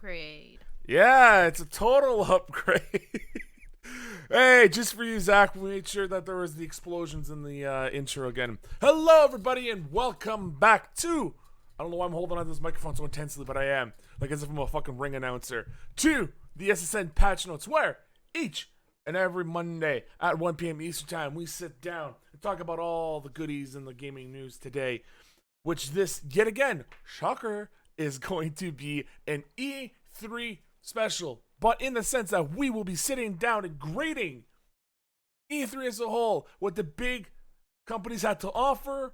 upgrade. Yeah, it's a total upgrade. Hey, just for you, Zach, we made sure that there was the explosions in the intro again. Hello, everybody, and welcome back to... I don't know why I'm holding on to this microphone so intensely, but I am. Like as if I'm a fucking ring announcer. To the SSN Patch Notes, where each and every Monday at 1 p.m. Eastern Time, we sit down and talk about all the goodies in the gaming news today. Which this, yet again, shocker, is going to be an E3 special, but in the sense that we will be sitting down and grading E3 as a whole, what the big companies had to offer,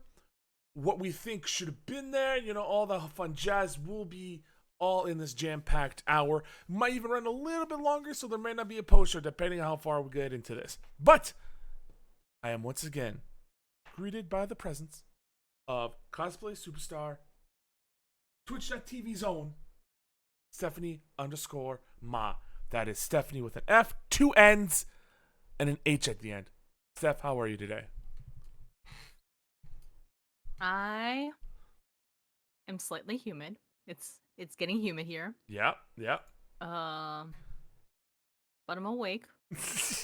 what we think should have been there, all the fun jazz will be all in this jam-packed hour. Might even run a little bit longer, so there may not be a poster depending on how far we get into this. But I am once again greeted by the presence of cosplay superstar, Twitch.tv's own Stephanie_Ma. That is Stephanie with an F, two N's, and an H at the end. Steph, how are you today? I am slightly humid. It's getting humid here. Yeah. But I'm awake.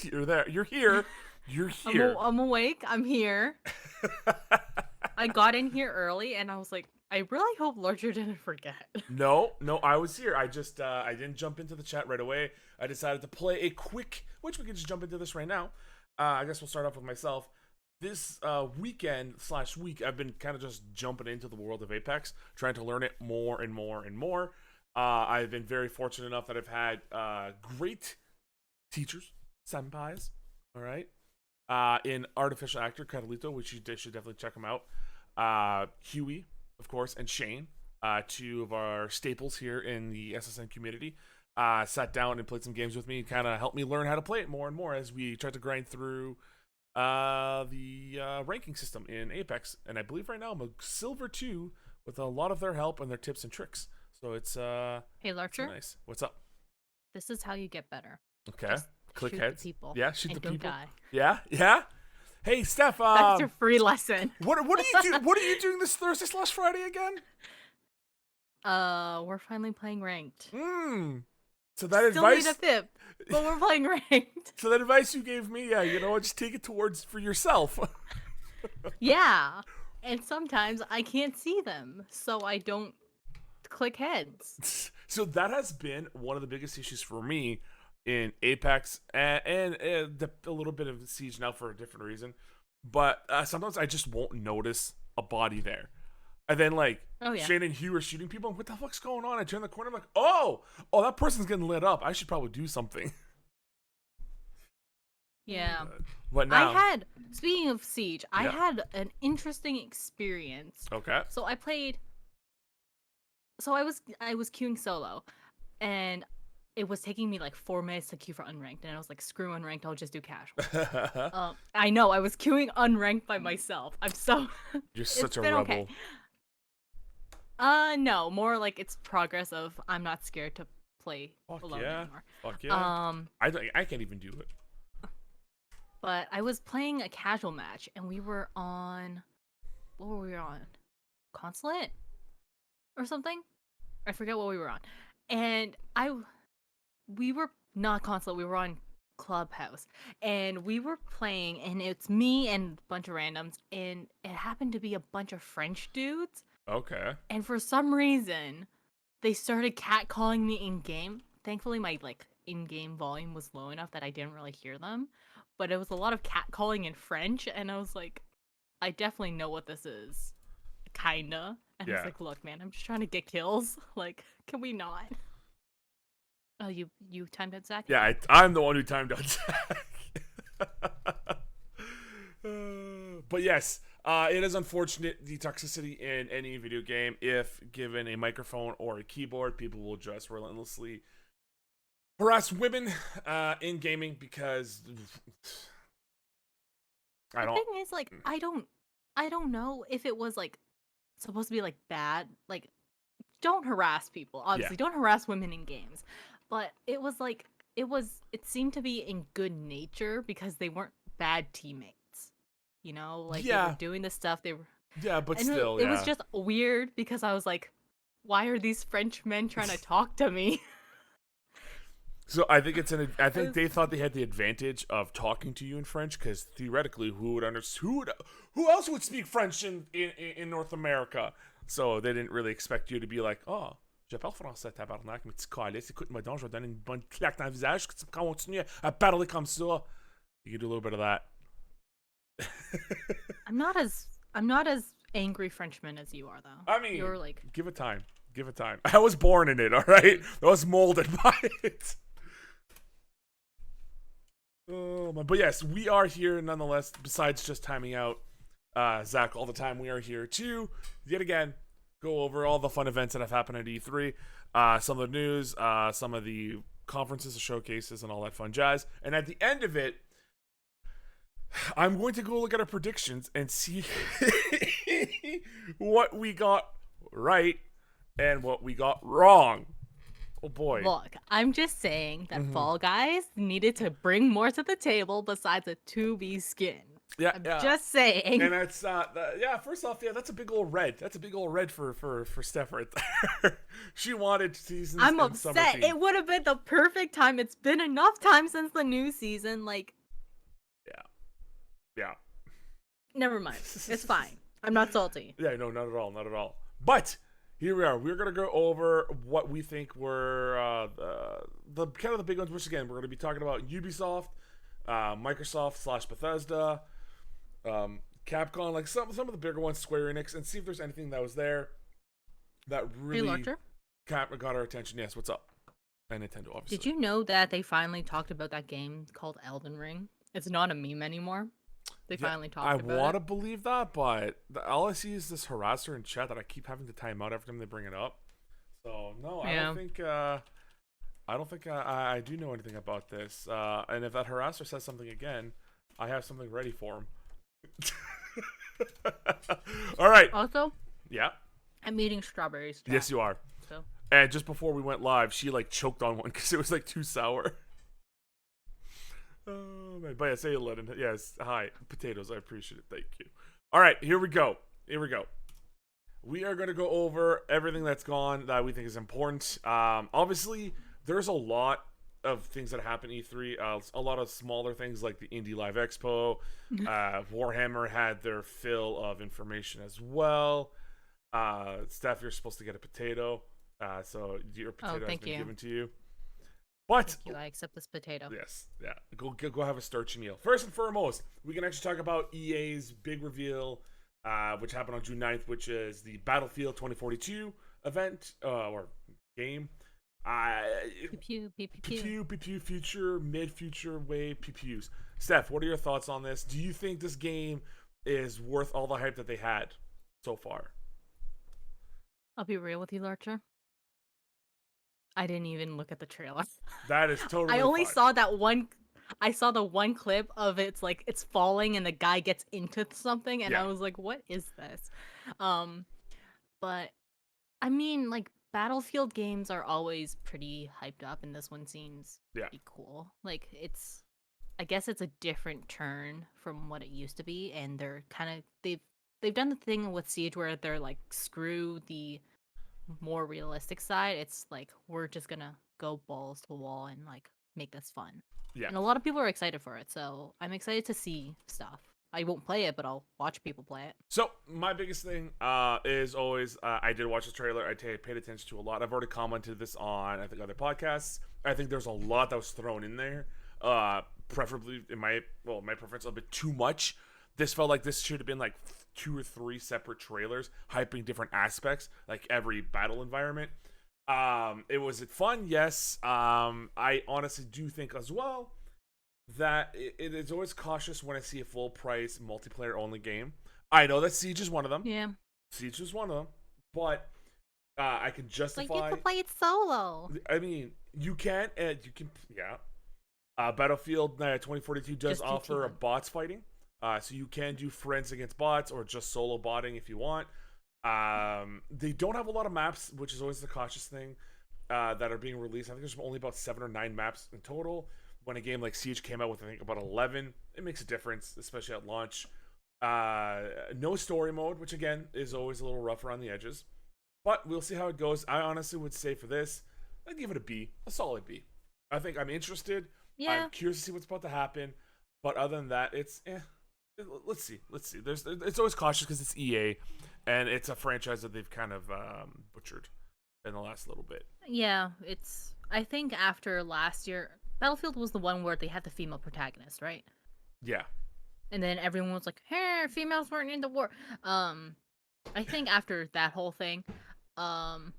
You're there. You're here. You're here. I'm awake. I'm here. I got in here early, and I was like, I really hope Lurcher didn't forget. No, I was here. I just, I didn't jump into the chat right away. I decided to play a quick, which we can just jump into this right now. I guess we'll start off with myself. This week, I've been kind of just jumping into the world of Apex, trying to learn it more and more and more. I've been very fortunate enough that I've had great teachers, senpais, all right, in Artificial Actor, Catalito, which you should definitely check him out. Huey, of course, and Shane, two of our staples here in the SSN community, sat down and played some games with me and kind of helped me learn how to play it more and more as we tried to grind through the ranking system in Apex. And I believe right now I'm a Silver 2 with a lot of their help and their tips and tricks. So it's hey, Lurcher, nice. What's up? this is how you get better. Okay. Just Click shoot heads. the people. Yeah, shoot and the don't people. Die. Yeah. Hey, Steph. That's your free lesson. What are you doing? What are you doing this Thursday/Friday again? We're finally playing ranked. So that Still advice. need a fifth, but we're playing ranked. So that advice you gave me, yeah, just take it towards for yourself. Yeah, and sometimes I can't see them, so I don't click heads. So that has been one of the biggest issues for me in Apex and a little bit of Siege now for a different reason. But sometimes I just won't notice a body there. And then, Shane and Hugh are shooting people. What the fuck's going on? I turn the corner. I'm like, oh, that person's getting lit up. I should probably do something. Yeah. But now, speaking of Siege, I had an interesting experience. Okay. So I was queuing solo, and it was taking me like 4 minutes to queue for unranked, and I was like, screw unranked, I'll just do casual. I know, I was queuing unranked by myself. You're such a rebel. Okay. No, more like it's progress of I'm not scared to play alone anymore. Fuck yeah. I can't even do it. But I was playing a casual match, and we were on... What were we on? Consulate? Or something? I forget what we were on. And we were not Consulate, we were on Clubhouse. And we were playing, and it's me and a bunch of randoms, and it happened to be a bunch of French dudes. Okay. And for some reason, they started catcalling me in-game. Thankfully, my in-game volume was low enough that I didn't really hear them. But it was a lot of catcalling in French, and I was like, I definitely know what this is. Kinda. And I was like, look, man, I'm just trying to get kills. Like, can we not? Oh, you timed out, Zach? Yeah, I'm the one who timed out Zach. But yes, it is unfortunate, the toxicity in any video game. If given a microphone or a keyboard, people will just relentlessly harass women in gaming because The thing is, I don't know if it was supposed to be bad. Don't harass people. Obviously, don't harass women in games. But it was it seemed to be in good nature because they weren't bad teammates. They were doing this stuff. They were but and still, it was just weird because I was like, why are these French men trying to talk to me? So I think I think they thought they had the advantage of talking to you in French because theoretically, who else would speak French in North America? So they didn't really expect you to be like, oh, je parle français, tabarnak, mais tu calice, écoute-moi donc, je vais te donner une bonne claque dans le visage que tu continues à parler comme ça. You can do a little bit of that. I'm not as angry Frenchman as you are though. I mean, You're like give it time. Give it time. I was born in it, all right? I was molded by it. Oh my! But yes, we are here nonetheless. Besides just timing out Zach all the time, we are here to yet again go over all the fun events that have happened at E3, some of the news, some of the conferences, the showcases, and all that fun jazz. And at the end of it, I'm going to go look at our predictions and see what we got right and what we got wrong. Oh boy. Look, I'm just saying that Mhm. Fall Guys needed to bring more to the table besides a 2B skin. Yeah, I'm yeah. just saying. And that's first off, yeah, that's a big old red. That's a big old red for Steph right there. She wanted seasons. I'm and summer upset. theme. It would have been the perfect time. It's been enough time since the new season. Like, Yeah. never mind. It's fine. I'm not salty. Yeah, no, not at all, not at all. But here we are. We're gonna go over what we think were the kind of the big ones. Which again, we're gonna be talking about Ubisoft, Microsoft / Bethesda, Capcom, like some of the bigger ones, Square Enix, and see if there's anything that was there that really Larcher? got our attention. Yes, what's up? And Nintendo, obviously. Did you know that they finally talked about that game called Elden Ring? It's not a meme anymore. They finally talked about it. I want to believe that, but all I see is this harasser in chat that I keep having to time out every time they bring it up. So no, I don't think I do know anything about this. And if that harasser says something again, I have something ready for him. All right. Also, Yeah. I'm eating strawberries. Jack, Yes, you are. So. And just before we went live, she like choked on one because it was like too sour. Oh man, but yeah, say hello. Yes, hi, potatoes. I appreciate it. Thank you. All right, here we go. We are going to go over everything that's gone that we think is important. Obviously, there's a lot of things that happen E3. A lot of smaller things like the Indie Live Expo. Warhammer had their fill of information as well. Steph, you're supposed to get a potato. So your potato has been given to you. But thank you. I accept this potato. Yes, yeah. Go have a starchy meal. First and foremost, we can actually talk about EA's big reveal, which happened on June 9th, which is the Battlefield 2042 event or game. Pew pew Pew future, mid-future wave pews. Steph, what are your thoughts on this? Do you think this game is worth all the hype that they had so far? I'll be real with you, Larcher. I didn't even look at the trailer. That is totally I only fine. saw that one. I saw the one clip of it's like it's falling and the guy gets into something, and I was like, "What is this?" But I mean, like Battlefield games are always pretty hyped up, and this one seems pretty cool. Like I guess it's a different turn from what it used to be, and they're kind of they've done the thing with Siege where they're like screw the more realistic side. It's like we're just gonna go balls to the wall and like make this fun. And a lot of people are excited for it, so I'm excited to see stuff. I won't play it, but I'll watch people play it. So my biggest thing is always I did watch the trailer. I paid attention to a lot. I've already commented this on I think other podcasts. I think there's a lot that was thrown in there. Preferably in my preference a bit too much. This felt like this should have been like 2 or 3 separate trailers hyping different aspects, like every battle environment. Was it fun? Yes. I honestly do think as well that it is always cautious when I see a full price multiplayer only game. I know that Siege is one of them. Yeah. Siege is one of them. But I can justify. Like you can play it solo. I mean, you can. Battlefield 2042 does offer a bots fighting. So you can do friends against bots or just solo botting if you want. They don't have a lot of maps, which is always the cautious thing that are being released. I think there's only about 7 or 9 maps in total. When a game like Siege came out with, I think, about 11, it makes a difference, especially at launch. No story mode, which again is always a little rough around the edges. But we'll see how it goes. I honestly would say for this, I'd give it a B, a solid B. I think I'm interested. I'm Yeah. curious to see what's about to happen. But other than that, it's let's see. Let's see. It's always cautious because it's EA, and it's a franchise that they've kind of butchered in the last little bit. Yeah, it's I think after last year Battlefield was the one where they had the female protagonist, right? Yeah, And then everyone was like, "Hey, females weren't in the war." Um I think after that whole thing, um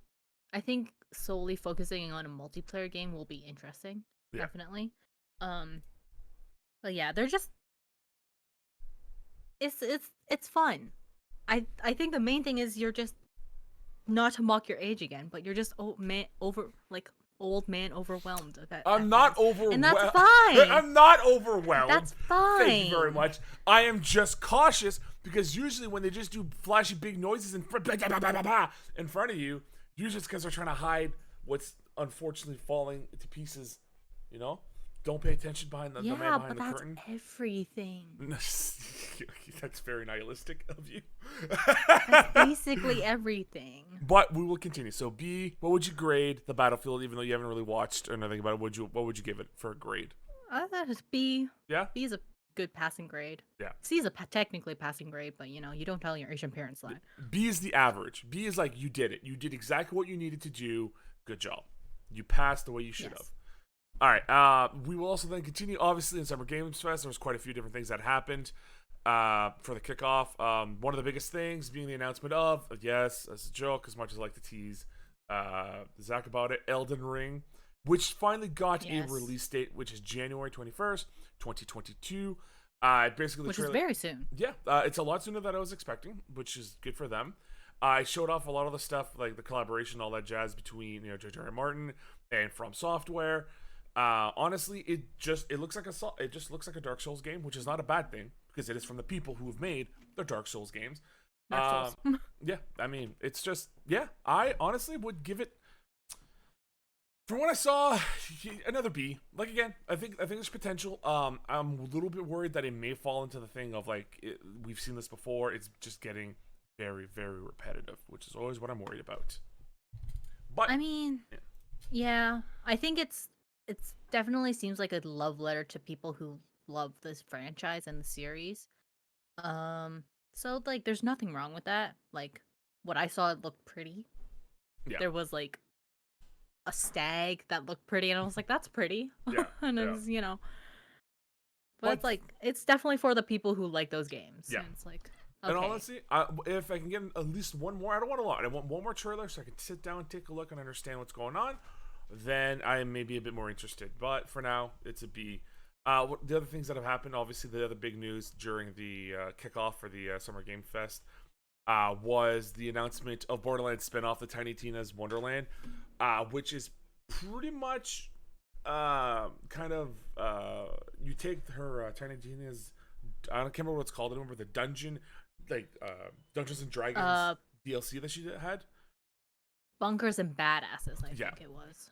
I think solely focusing on a multiplayer game will be interesting, yeah. definitely. Um but yeah, they're just it's fun. I think the main thing is you're just not to mock your age again, but you're just old man overwhelmed I'm at not things, and that's overwhelmed. fine. I'm not overwhelmed. That's Thank you very fine. much. I am just cautious because usually when they just do flashy big noises in front of you, usually it's because they're trying to hide what's unfortunately falling to pieces. You know, don't pay attention the man Yeah, behind but the that's curtain. everything. That's very nihilistic of you. That's basically everything. But we will continue. So B, what would you grade the Battlefield? Even though you haven't really watched or nothing about it, what would you give it for a grade? I thought it's B. Yeah, B is a good passing grade. yeah. C is a technically passing grade, but you don't tell your Asian parents that. B is the average. B is like you did it. You did exactly what you needed to do. Good job. You passed the way you should have. Yes. All right. We will also then continue. Obviously, in Summer Games Fest, there was quite a few different things that happened for the kickoff. One of the biggest things being the announcement of, yes, as a joke, as much as I like to tease Zach about it, Elden Ring, which finally got Yes. a release date, which is January 21st, 2022. Basically, the Which trailer. is very soon. Yeah, it's a lot sooner than I was expecting, which is good for them. I showed off a lot of the stuff, like the collaboration, all that jazz between J.J. Martin and From Software. Honestly, it looks like it just looks like a Dark Souls game, which is not a bad thing because it is from the people who have made the Dark Souls games. Dark Souls. Yeah, I mean, it's just I honestly would give it. From what I saw, another B. Like again, I think there's potential. I'm a little bit worried that it may fall into the thing of we've seen this before. It's just getting very very repetitive, which is always what I'm worried about. But I mean, yeah, I think it's definitely seems like a love letter to people who love this franchise and the series. So like, there's nothing wrong with that. Like, what I saw, it looked pretty. yeah, There was like a stag that looked pretty, and I was like, that's pretty. yeah, And yeah. it's but But it's like it's definitely for the people who like those games. yeah. And it's like, And okay, honestly, if I can get at least one more, I don't want a lot. I want one more trailer so I can sit down, take a look, and understand what's going on. Then I may be a bit more interested. But for now, it's a B. The other things that have happened, obviously, the other big news during the kickoff for the Summer Game Fest was the announcement of Borderlands spin-off, the Tiny Tina's Wonderland, which is pretty much you take her Tiny Tina's, I can't remember what it's called. I don't remember the dungeon, Dungeons and Dragons DLC that she had. bunkers and badasses. I Yeah. think it was.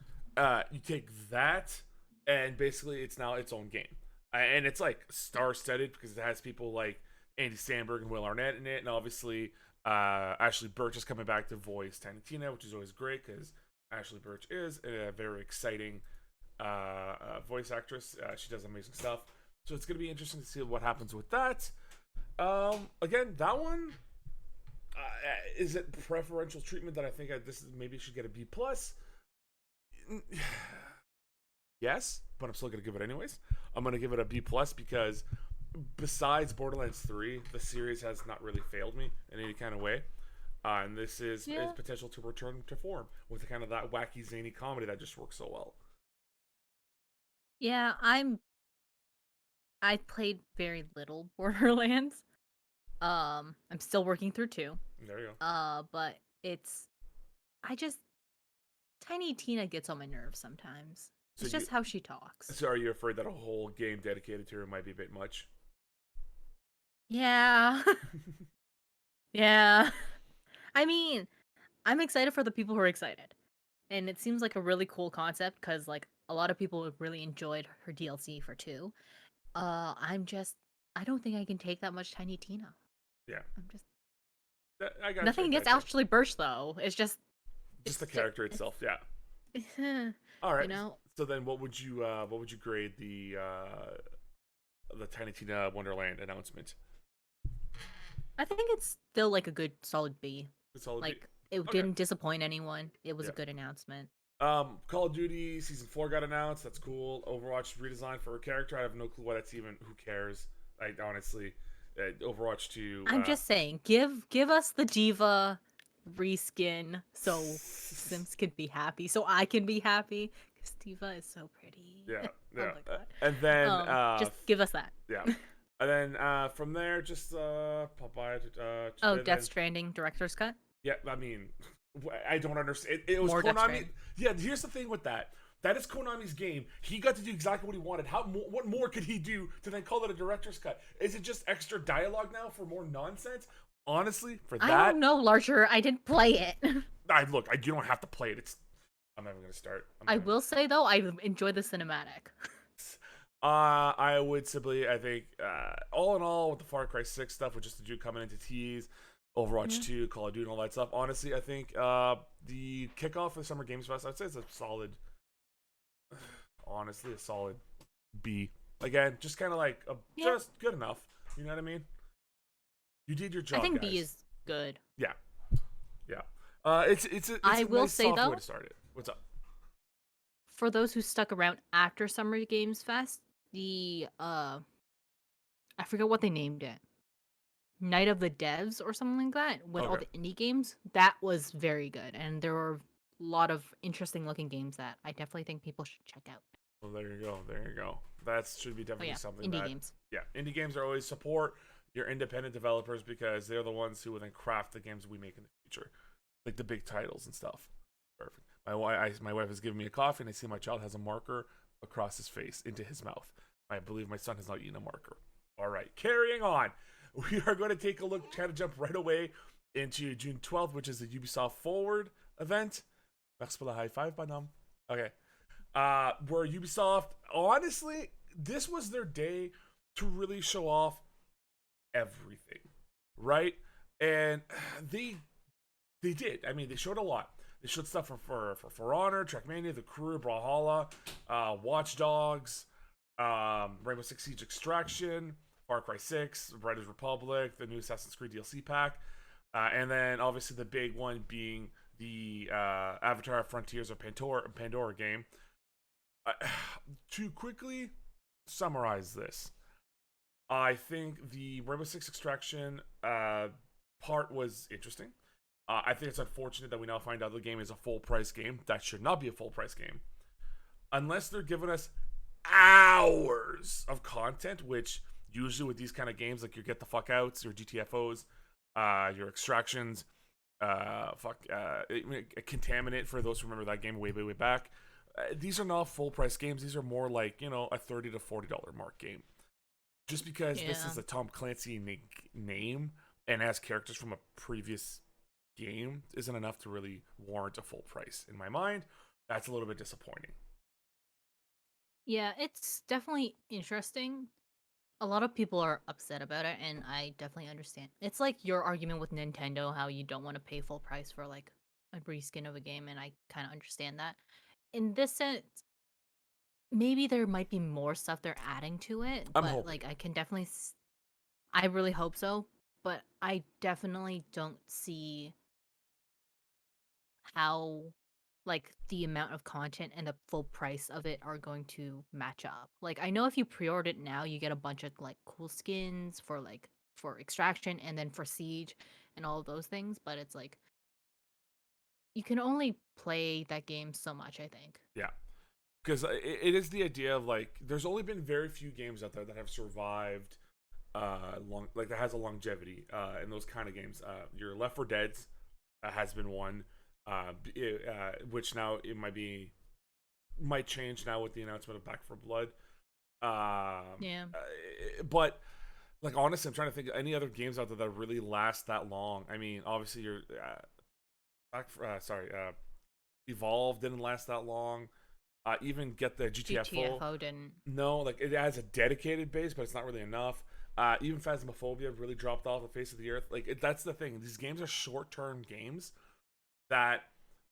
You take that, and basically it's now its own game, and it's like star-studded because it has people like Andy Samberg and Will Arnett in it, and obviously Ashley Birch is coming back to voice Tiny Tina, which is always great because Ashley Birch is a very exciting voice actress. She does amazing stuff, so it's gonna be interesting to see what happens with that. Again, that one. Is it preferential treatment that I think this maybe should get a B plus? Yes, but I'm still gonna give it anyways. I'm gonna give it a B plus because besides Borderlands 3, the series has not really failed me in any kind of way. And this is potential to return to form with kind of that wacky zany comedy that just works so well. Yeah, I played very little Borderlands. I'm still working through 2. There you go. But I just Tiny Tina gets on my nerves sometimes. So It's just how she talks. So are you afraid that a whole game dedicated to her might be a bit much? Yeah. Yeah. I mean, I'm excited for the people who are excited. And it seems like a really cool concept because like a lot of people really enjoyed her DLC for 2. I don't think I can take that much Tiny Tina. Yeah. I'm just I got nothing against Ashley Birch though. It's the character itself. Yeah. you All right. know, So then, what would you grade the Tiny Tina Wonderland announcement? I think it's still like a good solid B. It's all a B. Like it Okay. didn't disappoint anyone. It was Yeah. a good announcement. Call of Duty Season 4 got announced. That's cool. Overwatch redesign for a character. I have no clue why that's even. Who cares? I honestly, Overwatch 2. I'm just saying, give us the diva reskin so Sims can be happy, so I can be happy. Because diva is so pretty. Yeah, Oh yeah. my god. And then, Just give us that. yeah. And then from there, just Popeye. Oh, And Death then, Stranding director's cut. yeah, I mean, I don't understand. It was More Death Konami. Stranding. Yeah, here's the thing with that. That is Konami's game. He got to do exactly what he wanted. What more could he do to then call it a director's cut? Is it just extra dialogue now for more nonsense? Honestly, for I that, don't know, Larcher. I didn't play it. you don't have to play it. I'm not even gonna start. I will say though, I enjoy the cinematic. I would simply, I think, all in all, with the Far Cry 6 stuff, with just the Duke coming into tease, Overwatch 2, Call of Duty, and all that stuff. Honestly, I think the kickoff for the Summer Games Fest, I'd say it's a solid, honestly, a solid B. Again, just kind of like just good enough. You know what I mean? You did your job. I think guys. B is good. Yeah, yeah. It's I a will nice say soft though, way to start it. What's up? for those who stuck around after Summer Games Fest, the I forget what they named it. Night of the Devs or something like that, with all Okay. the indie games. That was very good, and there were a lot of interesting looking games that I definitely think people should check out. Well, there you go. There you go. That should be Oh definitely yeah, something indie that games. yeah, indie games are always support your independent developers because they're the ones who will then craft the games we make in the future, like the big titles and stuff. Perfect. My wife has given me a coffee, and I see my child has a marker across his face into his mouth. I believe my son has not eaten a marker. All right, carrying on. We are going to take a look, kind of jump right away into June 12th, which is the Ubisoft Forward event. Merci pour la high five, bonhomme. Okay. Where Ubisoft, honestly, this was their day to really show off everything, right? And they did. I mean, they showed a lot. They showed stuff for Honor, Trackmania, The Crew, Brawlhalla, Watch Dogs, Rainbow Six Siege Extraction, Far Cry 6, Riders Republic, the new Assassin's Creed DLC pack, and then obviously the big one being the Avatar Frontiers of Pandora game. To quickly summarize this, I think the Rainbow Six Extraction part was interesting. I think it's unfortunate that we now find out the game is a full price game. That should not be a full price game. Unless they're giving us hours of content, which usually with these kind of games, like your Get the Fuck Outs, your GTFOs, your Extractions, Contaminate, for those who remember that game way back. These are not full price games. These are more like, a $30 to $40 mark game. Just because this is a Tom Clancy name and has characters from a previous game isn't enough to really warrant a full price. In my mind, that's a little bit disappointing. Yeah, it's definitely interesting. A lot of people are upset about it, and I definitely understand. It's like your argument with Nintendo, how you don't want to pay full price for like a reskin of a game, and I kind of understand that. In this sense, maybe there might be more stuff they're adding to it, I'm but hoping. like I can definitely, I really hope so, but I definitely don't see how like the amount of content and the full price of it are going to match up. Like I know if you pre-order it now, you get a bunch of like cool skins for like for Extraction and then for Siege and all of those things, but it's like you can only play that game so much, I think. Yeah. Because it is the idea of like, there's only been very few games out there that have survived that has a longevity in those kind of games. Your Left 4 Dead's has been one, which now it might change now with the announcement of Back 4 Blood. Yeah. But like honestly, I'm trying to think of any other games out there that really last that long. I mean, obviously your Evolve didn't last that long. Even get the GTFO. GTFO didn't. No, like it has a dedicated base, but it's not really enough. Even Phasmophobia really dropped off the face of the earth. Like that's the thing. These games are short-term games that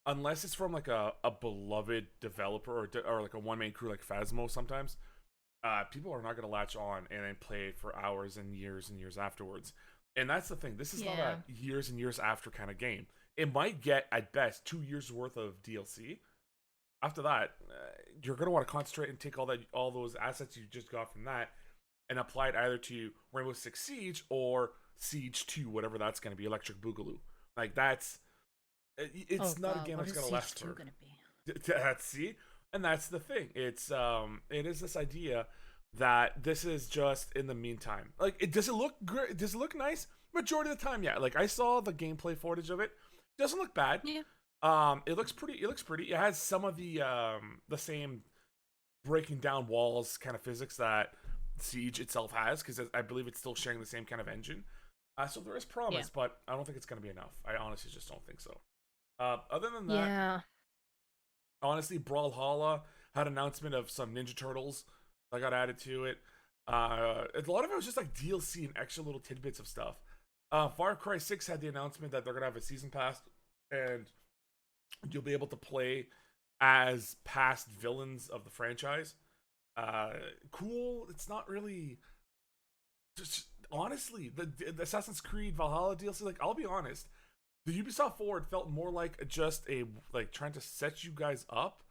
unless it's from like a beloved developer or like a one man crew like Phasmo sometimes, people are not going to latch on and then play it for hours and years afterwards. And that's the thing. This is not Yeah. a years and years after kind of game. It might get at best 2 years worth of DLC. After that, you're going to want to concentrate and take all those assets you just got from that and apply it either to Rainbow Six Siege or Siege 2, whatever that's going to be, Electric Boogaloo. Like that's Oh it's not a God, game what that's is going to Siege last 2 for. gonna be? That's see, and that's the thing. It is this idea that this is just in the meantime. Like, does it look great? Does it look nice? Majority of the time, yeah. Like I saw the gameplay footage of it. Doesn't look bad. Yeah. It looks pretty. It looks pretty. It has some of the same breaking down walls kind of physics that Siege itself has, because I believe it's still sharing the same kind of engine. So there is Yeah. promise, but I don't think it's going to be enough. I honestly just don't think so. Other than that, Yeah. honestly, Brawlhalla had an announcement of some Ninja Turtles that got added to it. A lot of it was just like DLC and extra little tidbits of stuff. Far Cry 6 had the announcement that they're going to have a season pass, and you'll be able to play as past villains of the franchise. Cool. It's not really. Just honestly, the Assassin's Creed Valhalla DLC. Like, I'll be honest, the Ubisoft Forward felt more like just a like trying to set you guys up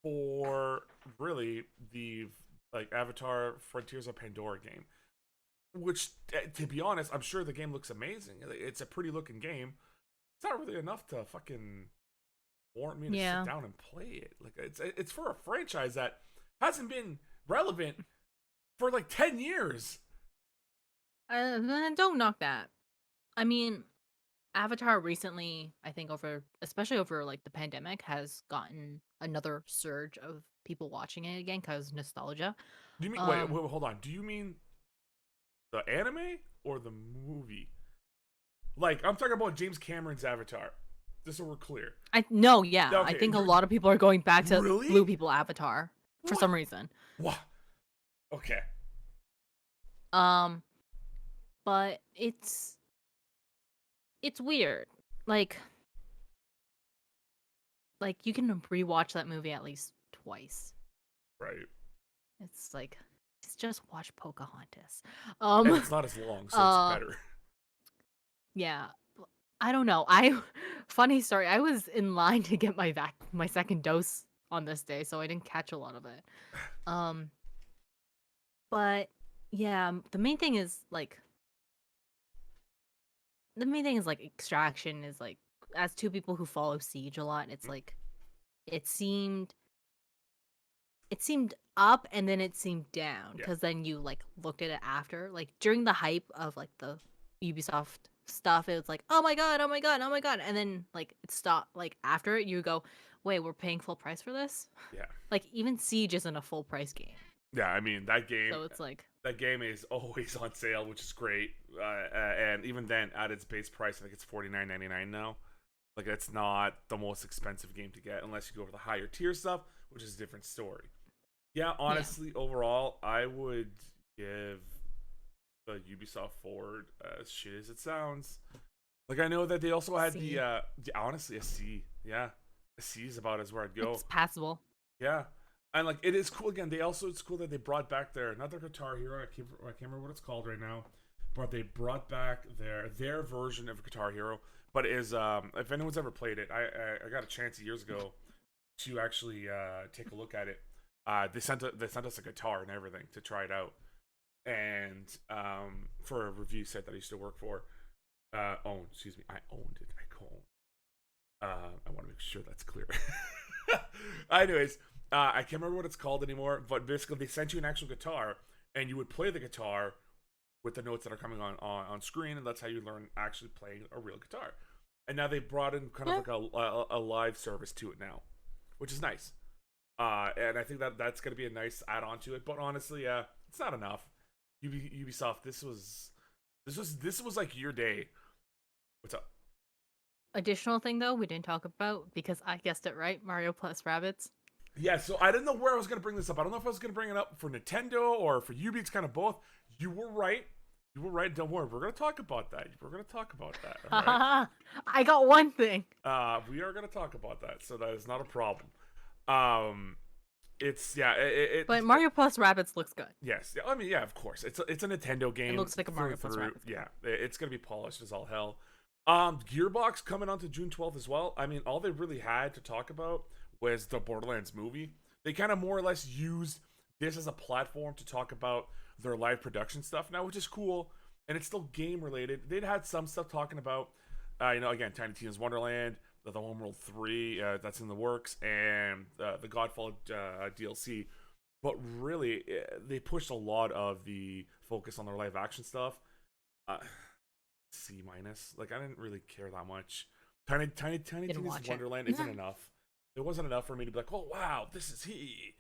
for really the like Avatar Frontiers of Pandora game. Which, to be honest, I'm sure the game looks amazing. It's a pretty looking game. It's not really enough to fucking warrant me to Yeah. sit down and play it. Like it's for a franchise that hasn't been relevant for like 10 years. Don't knock that. I mean, Avatar recently, I think especially over like the pandemic, has gotten another surge of people watching it again because nostalgia. Do you mean Um, hold on? Do you mean the anime or the movie? Like, I'm talking about James Cameron's Avatar. Just so we're clear. yeah, I Okay, think a lot of people are going back to really? Blue People Avatar for What? some reason. What? Okay. Um, but it's weird. Like you can rewatch that movie at least twice. Right. It's like it's just watch Pocahontas. And Um, it's not as long, so it's uh, better. yeah. I don't know. I funny story. I was in line to get my second dose on this day, so I didn't catch a lot of it. Um, but yeah, the main thing is like Extraction is like, as two people who follow Siege a lot, it's like it seemed up and then it seemed down Yeah. because then you like looked at it after, like during the hype of like the Ubisoft stuff, it was like, oh my god, oh my god, oh my god, and then like it stopped. Like after it, you go, wait, we're paying full price for this? Yeah. Like even Siege isn't a full price game, Yeah, I mean, so it's like, that game is always on sale, which is great. And even then, at its base price, I think it's $49.99 now. Like, it's not the most expensive game to get unless you go for the higher tier stuff, which is a different story. Yeah, honestly, overall, I would give the Ubisoft Forward as shit as it sounds. Like, I know that they also had C. honestly, a C. Yeah, a C is about as where I'd go. it's passable. Yeah. And like, it is cool again. It's cool that they brought back not their Guitar Hero. I can't remember what it's called right now, but they brought back their version of Guitar Hero. But it is if anyone's ever played it, I got a chance years ago to actually take a look at it. They sent us a guitar and everything to try it out, and for a review set that I used to work for, I owned it. I co-owned. I want to make sure that's clear. Anyways, I can't remember what it's called anymore, but basically they sent you an actual guitar, and you would play the guitar with the notes that are coming on screen, and that's how you learn actually playing a real guitar. And now they brought in kind of like a live service to it now, which is nice. And I think that's going to be a nice add-on to it. But honestly, it's not enough. Ubisoft, this was like your day. What's up? Additional thing though, we didn't talk about because I guessed it right. Mario plus Rabbids. Yeah, so I didn't know where I was going to bring this up. I don't know if I was going to bring it up for Nintendo or for Ubi. It's kind of both. You were right. You were right. Don't worry. We're gonna talk about that. We're gonna talk about that. All right. I got one thing. We are gonna talk about that. So that is not a problem. Um, it's yeah. But Mario Plus Rabbids looks good. Yes. I mean, yeah. Of course. It's a Nintendo game. It looks like a through Mario and Plus through. Rabbids. Yeah. It's gonna be polished as all hell. Gearbox coming on to June 12th as well. I mean, all they really had to talk about was the Borderlands movie. They kind of more or less used this as a platform to talk about their live production stuff now, which is cool. And it's still game related. They'd had some stuff talking about, again, Tiny Tina's Wonderland, the Homeworld 3, that's in the works, and the Godfall DLC. But really, they pushed a lot of the focus on their live action stuff. C minus. Like, I didn't really care that much. Tiny Tina's Wonderland isn't enough. It wasn't enough for me to be like, oh wow, this is he.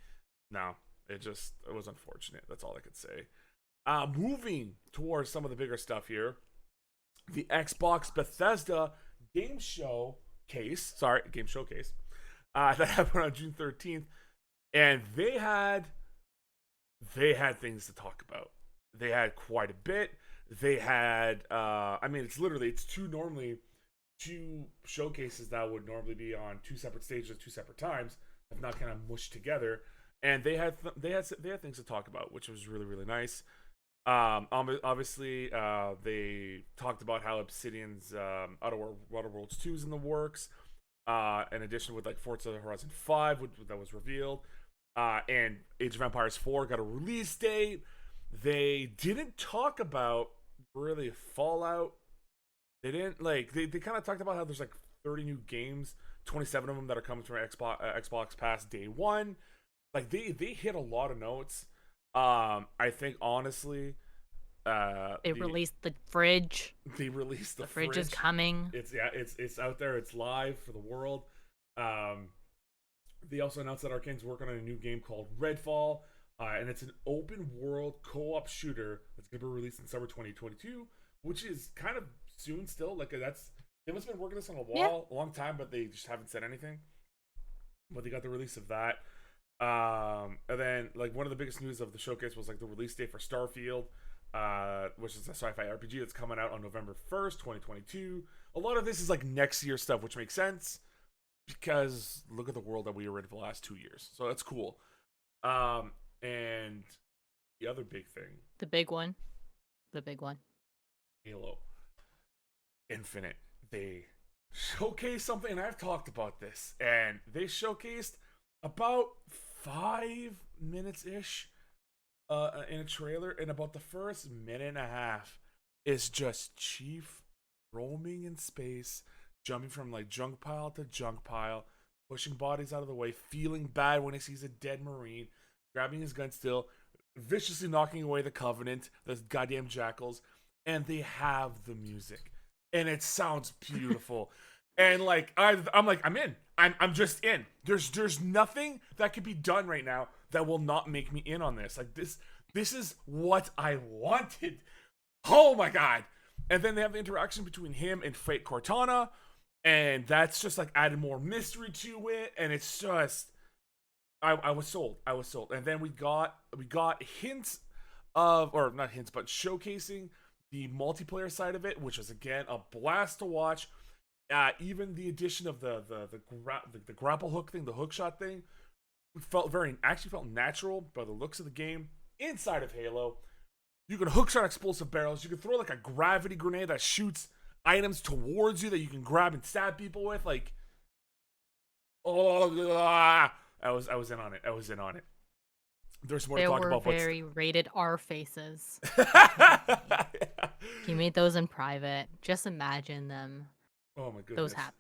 No, it was unfortunate. That's all I could say. Moving towards some of the bigger stuff here, the Xbox Bethesda game showcase. That happened on June 13th, and they had things to talk about. They had quite a bit. They had, it's two showcases that would normally be on two separate stages at two separate times, have not kind of mushed together, and they had things to talk about, which was really, really nice. Obviously, they talked about how Obsidian's Outer Worlds 2 is in the works. In addition, with like Forza Horizon 5, that was revealed, and Age of Empires 4 got a release date. They didn't talk about really Fallout. They didn't they kind of talked about how there's like 30 new games, 27 of them that are coming from Xbox Pass day one. Like they hit a lot of notes. I think honestly, they released the fridge. They released the fridge is coming. It's out there. It's live for the world. They also announced that Arcane's working on a new game called Redfall, and it's an open world co-op shooter that's gonna be released in summer 2022, which is kind of soon still. Like they must have been working this on a long time, but they just haven't said anything. But they got the release of that. And then like one of the biggest news of the showcase was like the release date for Starfield, which is a sci-fi RPG that's coming out on November 1st, 2022. A lot of this is like next year stuff, which makes sense because look at the world that we were in for the last 2 years. So that's cool. And the other big thing, the big one, Halo Infinite. They showcased something, and I've talked about this, and they showcased about 5 minutes ish in a trailer, and about the first minute and a half is just Chief roaming in space, jumping from like junk pile to junk pile, pushing bodies out of the way, feeling bad when he sees a dead Marine, grabbing his gun still, viciously knocking away the Covenant, those goddamn jackals, and they have the music, and it sounds beautiful. And like I'm in. I'm just in. There's nothing that could be done right now that will not make me in on this. Like this is what I wanted. Oh my god. And then they have the interaction between him and Fate Cortana, and that's just like added more mystery to it, and it's just I was sold. And then we got hints of, or not hints, but showcasing the multiplayer side of it, which was again a blast to watch. Even the addition of the grapple hook thing, the hook shot thing, felt natural by the looks of the game. Inside of Halo, you can hook shot explosive barrels. You can throw like a gravity grenade that shoots items towards you that you can grab and stab people with. Like, I was in on it. There's more to talk about. There were very rated R faces. He made those in private. Just imagine them. Oh my goodness. Those happened.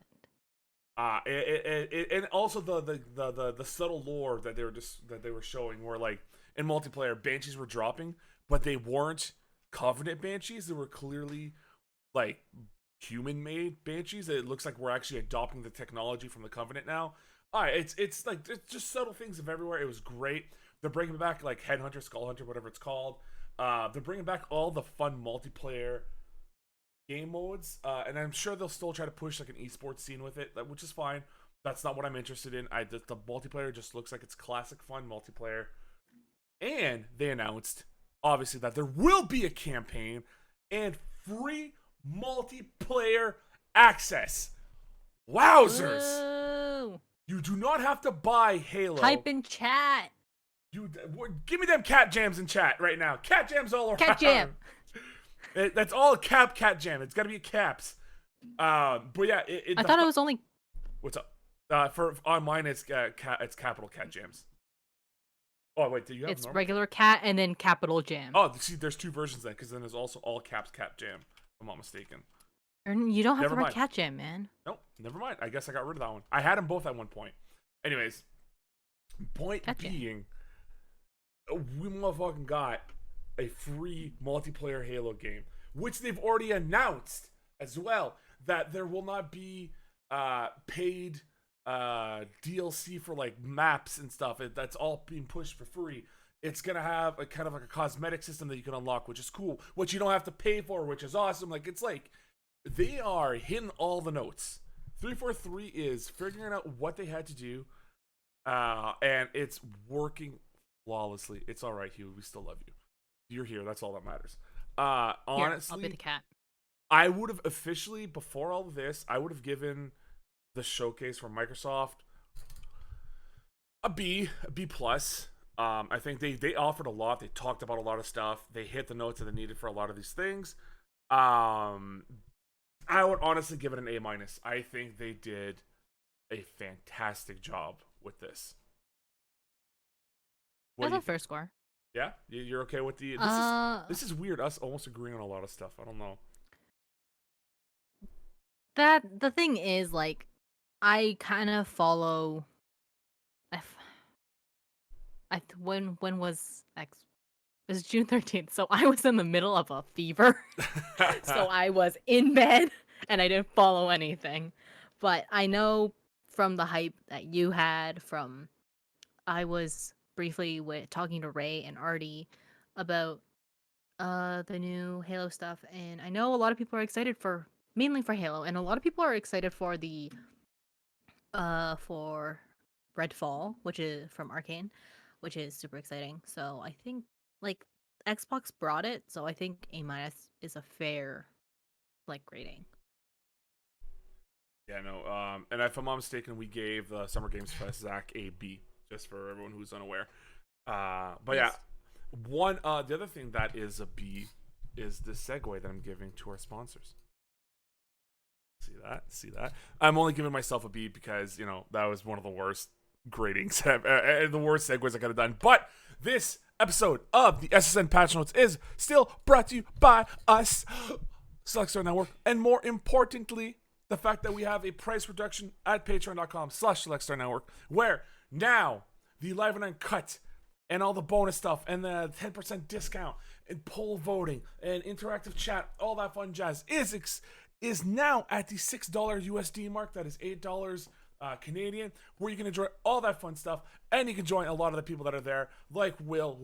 And also the subtle lore that they were showing, where like in multiplayer banshees were dropping, but they weren't Covenant banshees. They were clearly like human made banshees. It looks like we're actually adopting the technology from the Covenant now. It's just subtle things of everywhere. It was great. They're bringing back like Headhunter, Skull Hunter, whatever it's called. They're bringing back all the fun multiplayer game modes, and I'm sure they'll still try to push like an esports scene with it, which is fine. That's not what I'm interested in. The multiplayer just looks like it's classic fun multiplayer. And they announced, obviously, that there will be a campaign, and free multiplayer access. Wowzers! Whoa. You do not have to buy Halo. Type in chat. Give me them cat jams in chat right now. Cat jams all around. Cat jam. That's all a cat jam. It's got to be caps. But yeah, I thought it was only. What's up? For online, it's capital cat jams. Oh wait, do you have? It's normal? regular cat and then capital jam. Oh, see, there's two versions then, because then there's also all caps cat jam. If I'm not mistaken. You don't have Never to write mind. cat jam, man. Nope, never mind. I guess I got rid of that one. I had them both at one point. Anyways, point Cat jam. being, we motherfucking got a free multiplayer Halo game, which they've already announced as well that there will not be paid DLC for like maps and stuff. That's all being pushed for free. It's gonna have a kind of like a cosmetic system that you can unlock, which is cool, which you don't have to pay for, which is awesome. Like, it's like they are hitting all the notes. 343 is figuring out what they had to do, and it's working flawlessly. It's all right, Hugh. We still love you. You're here. That's all that matters. Honestly, I'll be the cat. I would have officially, before all of this, I would have given the showcase from Microsoft a B plus. I think they offered a lot. They talked about a lot of stuff. They hit the notes that they needed for a lot of these things. I would honestly give it an A minus. I think they did a fantastic job with this. That's a fair score. Yeah, you're okay with the. This is weird. Us almost agreeing on a lot of stuff. I don't know. The thing is, like, I kind of follow. When was X? It was June 13th, so I was in the middle of a fever. So I was in bed and I didn't follow anything. But I know from the hype that you had I was briefly talking to Ray and Artie about the new Halo stuff, and I know a lot of people are excited mainly for Halo, and a lot of people are excited for the for Redfall, which is from Arcane, which is super exciting. So I think, like, Xbox brought it, so I think A minus is a fair, like, rating. Yeah, no. And if I'm not mistaken, we gave the Summer Games Fest Zach a B, just for everyone who's unaware. But Yes. yeah, the other thing that is a B is the segue that I'm giving to our sponsors. See that? I'm only giving myself a B because, that was one of the worst gradings, the worst segues I could have done. But this episode of the SSN Patch Notes is still brought to you by us, Select Star Network, and more importantly, the fact that we have a price reduction at patreon.com/Select Star Network, where now the live and uncut and all the bonus stuff and the 10% discount and poll voting and interactive chat, all that fun jazz is now at the $6 USD mark. That is $8 Canadian, where you can enjoy all that fun stuff, and you can join a lot of the people that are there, like Will,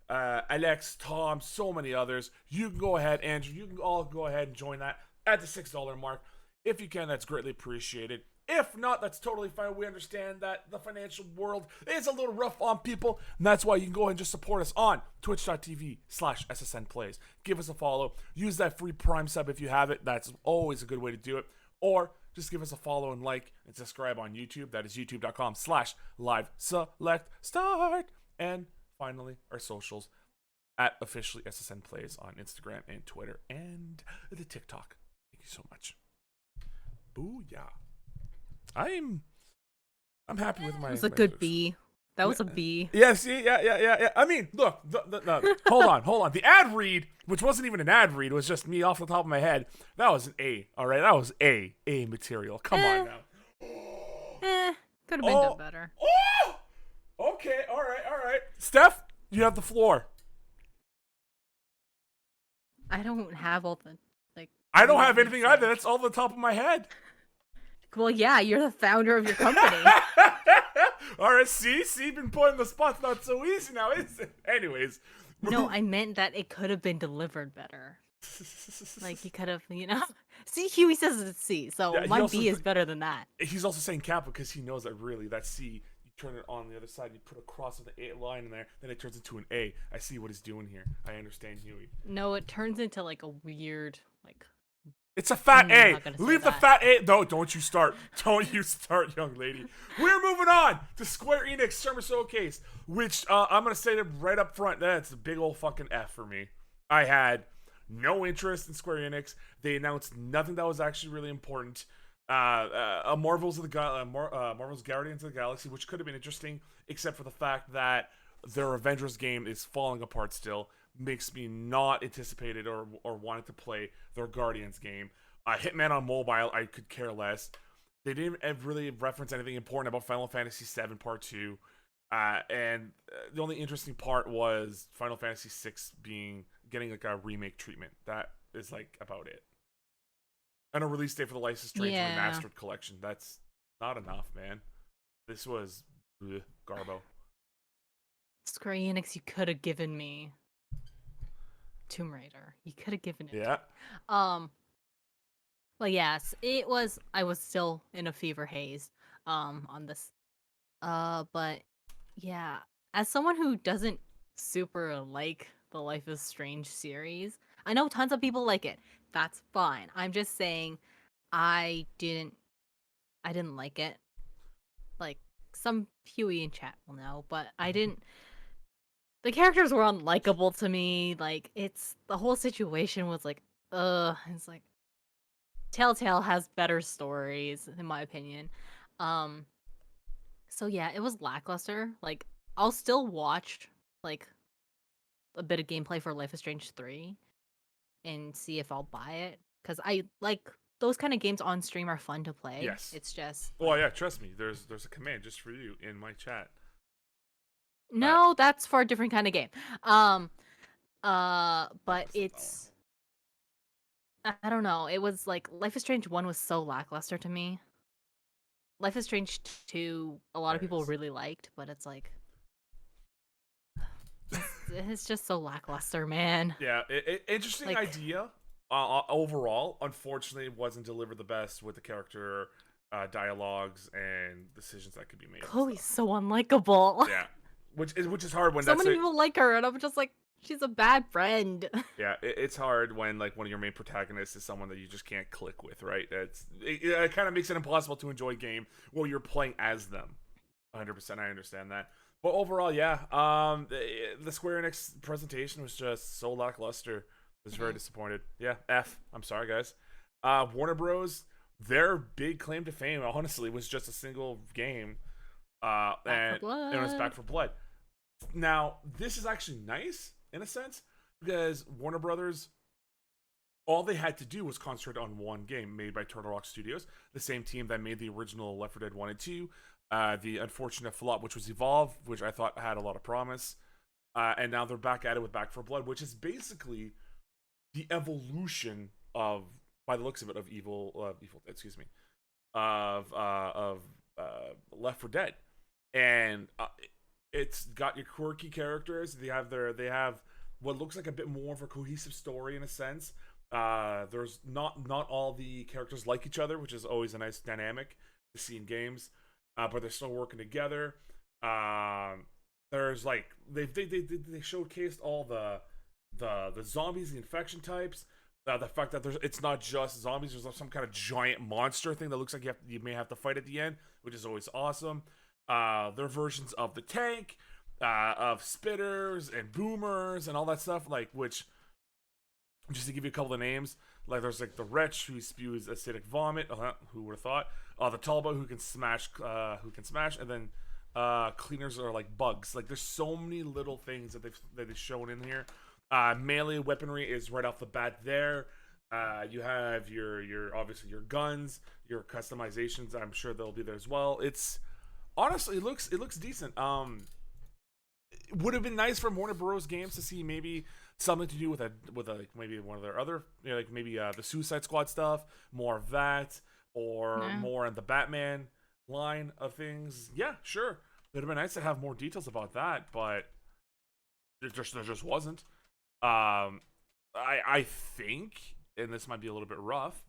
Alex, Tom, so many others. You can go ahead, Andrew, you can all go ahead and join that at the $6 mark. If you can, that's greatly appreciated. If not, that's totally fine. We understand that the financial world is a little rough on people, and that's why you can go ahead and just support us on twitch.tv/SSN Plays. Give us a follow. Use that free Prime sub if you have it. That's always a good way to do it. Or just give us a follow and like and subscribe on YouTube. That is youtube.com/live-select-start. And finally, our socials at officially SSN Plays on Instagram and Twitter and the TikTok. Thank you so much. Booyah. I'm happy with my. It was a good B. That was a B. Yeah, see, yeah. I mean, look, hold on. The ad read, which wasn't even an ad read, was just me off the top of my head. That was an A. All right, that was A material. Come on now. Could have been done better. Oh, okay, all right. Steph, you have the floor. I don't have all the I don't have anything either. That's all the top of my head. Well, yeah, you're the founder of your company. All right, see, been putting the spot's not so easy now, is it? Anyways. No, I meant that it could have been delivered better. Like, you could have, See, Huey says it's C, so Yeah, my B is better than that. He's also saying cap because he knows that really that C, you turn it on the other side. You put a cross with the A line in there, then it turns into an A. I see what he's doing here. I understand, Huey. No, it turns into like a weird like. It's a fat I'm A. not gonna say Leave the that. fat A. No, don't you start. Don't you start, young lady. We're moving on to Square Enix Summer Showcase, which I'm going to say that right up front. That's a big old fucking F for me. I had no interest in Square Enix. They announced nothing that was actually really important. Marvel's Guardians of the Galaxy, which could have been interesting, except for the fact that their Avengers game is falling apart still. Makes me not anticipated or wanted to play their Guardians game. Hitman on mobile, I could care less. They didn't really reference anything important about Final Fantasy VII Part 2. And the only interesting part was Final Fantasy VI getting like a remake treatment. That is like about it. And a release date for the Life is Strange Yeah. Remastered Collection. That's not enough, man. This was garbo. Square Enix, you could have given me Tomb Raider. You could have given it. Yeah. Um. But yes, it was. I was still in a fever haze. On this. But yeah, as someone who doesn't super like the Life is Strange series, I know tons of people like it. That's fine. I'm just saying, I didn't. I didn't like it. Like some Huey in chat will know, but I didn't. The characters were unlikable to me. Like it's the whole situation was like, it's like Telltale has better stories in my opinion. Um so yeah, it was lackluster. Like I'll still watch like a bit of gameplay for Life is Strange 3 and see if I'll buy it cuz I like those kind of games on stream are fun to play. Yes. It's just Oh like, yeah, trust me. There's a command just for you in my chat. no, that's for a different kind of game. But That's not that one. it's I don't know. It was like Life is Strange 1 was so lackluster to me. Life is Strange 2, a lot There of it people is. really liked, but it's like it's just so lackluster, man. Yeah, interesting Like idea. Overall, unfortunately, it wasn't delivered the best with the character dialogues and decisions that could be made and Chloe's stuff. so unlikable. Yeah, which is hard when So that's many it. people like her, and I'm just like, she's a bad friend. Yeah, it's hard when like one of your main protagonists is someone that you just can't click with, right? It kind of makes it impossible to enjoy a game while you're playing as them. 100%, I understand that. But overall, yeah, the Square Enix presentation was just so lackluster. I was very disappointed. Yeah, F. I'm sorry, guys. Warner Bros. Their big claim to fame, honestly, was just a single game, Back for and it was Back Blood. for Blood. Now, this is actually nice in a sense because Warner Brothers, all they had to do was concentrate on one game made by Turtle Rock Studios, the same team that made the original Left 4 Dead 1 and 2, the unfortunate flop, which was Evolve, which I thought had a lot of promise. And now they're back at it with Back for Blood, which is basically the evolution of, by the looks of it, of excuse me, of Left 4 Dead, and it's got your quirky characters. They have what looks like a bit more of a cohesive story in a sense. There's not all the characters like each other, which is always a nice dynamic to see in games. But they're still working together. There's like they showcased all the zombies, the infection types. The fact that it's not just zombies, there's some kind of giant monster thing that looks like you may have to fight at the end, which is always awesome. Their versions of the tank, of spitters and boomers and all that stuff, like which just to give you a couple of names, like there's like the wretch who spews acidic vomit. Who would have thought? The Talbot who can smash, and then cleaners are like bugs. Like there's so many little things that they've shown in here. Melee weaponry is right off the bat there. You have your obviously your guns, your customizations. I'm sure they'll be there as well. It's honestly it looks decent. It would have been nice for Warner Bros. Games to see maybe something to do with like maybe one of their other, like maybe the Suicide Squad stuff, more of that, or Yeah. more in the Batman line of things. Yeah, sure. It'd have been nice to have more details about that, but there just wasn't. I think, and this might be a little bit rough,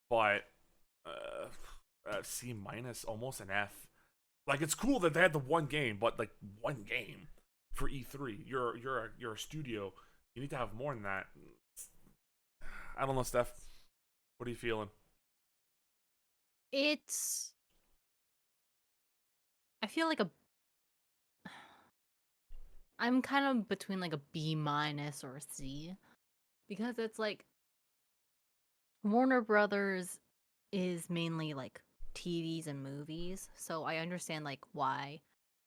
but C minus, almost an F. Like, it's cool that they had the one game, but like one game for E3. You're a studio. You need to have more than that. I don't know, Steph. What are you feeling? It's I feel like a I'm kind of between like a B minus or a C because it's like Warner Brothers is mainly like TVs and movies, so I understand like why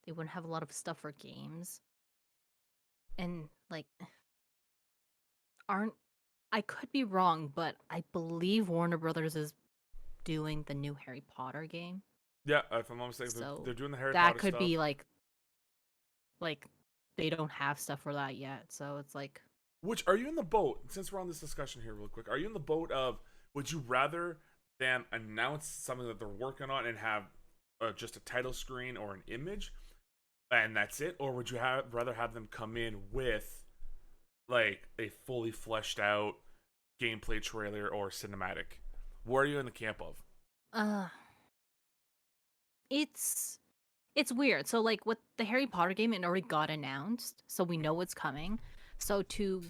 they wouldn't have a lot of stuff for games. And like aren't I could be wrong, but I believe Warner Brothers is doing the new Harry Potter game. Yeah, if I'm not mistaken, So they're doing the Harry that Potter could stuff. be like they don't have stuff for that yet. So it's like Which, are you in the boat? Since we're on this discussion here, real quick, are you in the boat of would you rather them announce something that they're working on and have just a title screen or an image, and that's it, or would you rather have them come in with like a fully fleshed out gameplay trailer or cinematic? Where are you in the camp of? uh it's it's weird. So like with the Harry Potter game, it already got announced, so we know it's coming. So to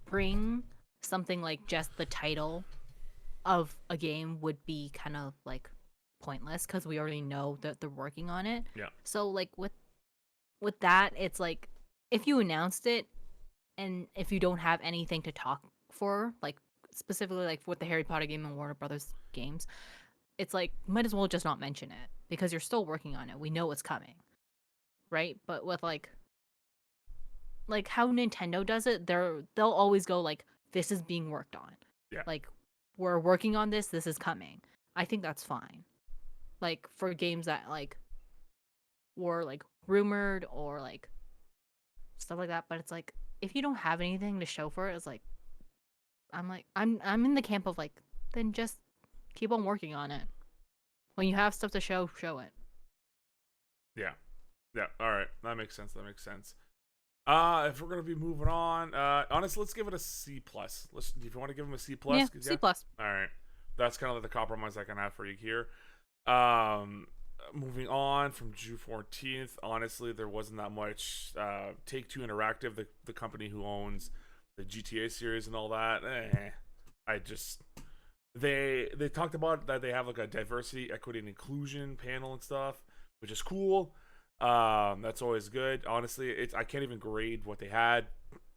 bring something like just the title of a game would be kind of like pointless because we already know that they're working on it. Yeah, So like with that, it's like if you announced it and if you don't have anything to talk for, like specifically like with the Harry Potter game and Warner Brothers games, it's like might as well just not mention it because you're still working on it. We know it's coming, right? But with like how Nintendo does it, they'll always go like this is being worked on. yeah, Like we're working on this, this is coming. I think that's fine. Like for games that like were like rumored or like stuff like that, but it's like if you don't have anything to show for it, it's like I'm in the camp of like then just keep on working on it. When you have stuff to show it. yeah, yeah. All right, that makes sense. That makes sense. If we're gonna be moving on, honestly, let's give it a C plus. Let's, if you want to give them a C plus, Yeah, C plus. All right, that's kind of like the compromise I can have for you here. Moving on from June 14th, honestly, there wasn't that much. Take Two Interactive, the company who owns the GTA series and all that. I just they talked about that they have like a diversity, equity, and inclusion panel and stuff, which is cool. That's always good. Honestly, I can't even grade what they had.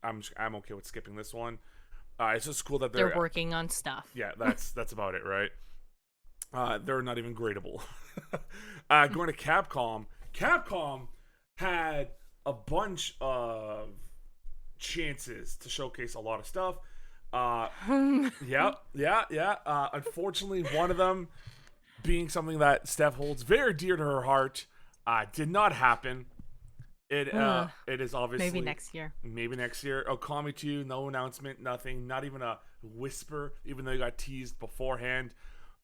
I'm okay with skipping this one. It's just cool that They're working on stuff. yeah, that's about it, right? They're not even gradable. Going to Capcom. Capcom had a bunch of chances to showcase a lot of stuff. Yeah. Unfortunately, one of them being something that Steph holds very dear to her heart, did not happen. It is obviously Maybe next year. Maybe next year. Okami 2, no announcement, nothing, not even a whisper, even though you got teased beforehand.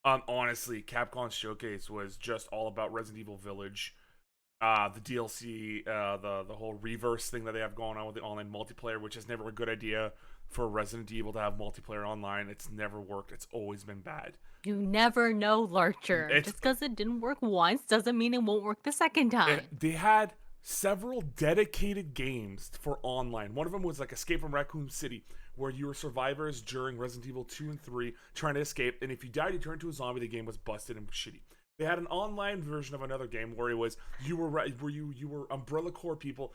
Honestly, Capcom's showcase was just all about Resident Evil Village, the DLC, the whole reverse thing that they have going on with the online multiplayer, which is never a good idea for Resident Evil to have multiplayer online. It's never worked. It's always been bad. You never know, Larcher. Just because it didn't work once doesn't mean it won't work the second time. They had several dedicated games for online. One of them was like Escape from Raccoon City, where you were survivors during Resident Evil 2 and 3 trying to escape, and if you died, you turned into a zombie. The game was busted and shitty. They had an online version of another game where it was you were Umbrella Corps people